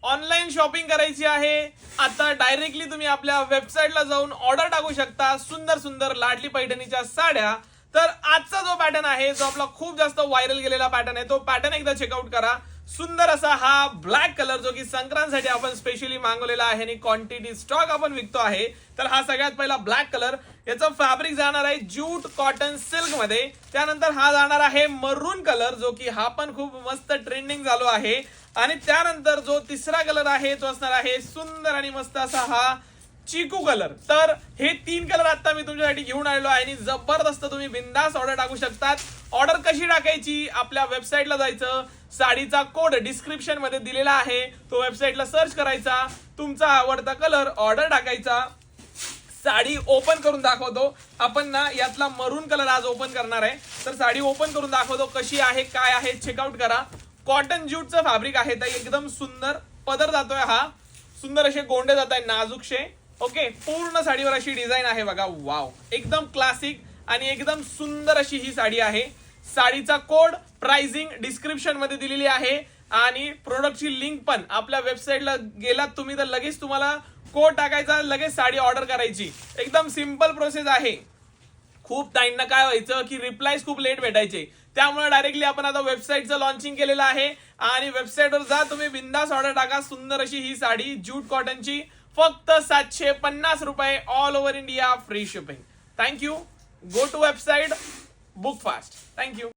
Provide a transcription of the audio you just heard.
Online shopping करायची आहे आता डायरेक्टली तुम्ही आपल्या वेबसाईटला जाऊन ऑर्डर टाकू शकता सुंदर सुंदर लाडली पैठणीच्या साड्या। तर आजचा जो पॅटर्न आहे जो आपला खूप जास्त व्हायरल गेलेला पॅटर्न आहे तो पॅटर्न एकदा चेकआउट करा। सुंदर असा हा ब्लॅक कलर जो की संक्रांतसाठी आपण स्पेशली मागवलेला आहे आणि क्वांटिटी स्टॉक आपण विकतो आहे। तर हा सगळ्यात पहिला ब्लॅक कलर, याचं फॅब्रिक जाणार आहे ज्यूट कॉटन सिल्क मध्ये। त्यानंतर हा जाणार आहे मरून कलर जो की हा पण खूप मस्त ट्रेंडिंग झालो आहे। आणि त्यानंतर जो तिसरा कलर आहे तो असणार आहे सुंदर आणि मस्त असा हा चिकू कलर। तर हे 3 कलर आता मी तुमच्यासाठी घेऊन आलेलो आहे आणि जबरदस्त तुम्ही बिंदास ऑर्डर टाकू शकतात। ऑर्डर कशी टाकायची, आपल्या वेबसाईटला जायचं, साडीचा कोड डिस्क्रिप्शन मध्ये दिलेला आहे तो वेबसाईटला सर्च करायचा, तुमचा आवडता कलर ऑर्डर टाकायचा। साडी ओपन करून दाखवतो आपण ना, यातला मरून कलर आज ओपन करणार आहे। तर साडी ओपन करून दाखवतो कशी आहे काय आहे चेकआउट करा। कॉटन ज्यूटचं फॅब्रिक आहे तर एकदम सुंदर पदर जातोय हा, सुंदर असे गोंडे जात आहे नाजूकशे। ओके, पूर्ण साडीवर अशी डिझाईन आहे बघा, वाव, एकदम क्लासिक आणि एकदम सुंदर अशी ही साडी आहे। साडीचा कोड प्राइसिंग डिस्क्रिप्शन मध्ये दिलेली आहे आणि प्रोडक्टची लिंक पण आपल्या वेबसाईटला गेलात तुम्ही तर लगेच तुम्हाला कोड टाकायचा, लगेच साडी ऑर्डर करायची। एकदम सिंपल प्रोसेस आहे। खूप ताईंना काय व्हायचं की रिप्लायज खूप लेट भेटायचे, त्यामुळे डायरेक्टली आपण आता वेबसाईटचं लॉन्चिंग केलेलं आहे आणि वेबसाईटवर जा तुम्ही बिंदास ऑर्डर टाका। सुंदर अशी ही साडी ज्यूट कॉटनची फक्त 750 रुपये, all over India free shipping. Thank you, go to website, book fast. Thank you.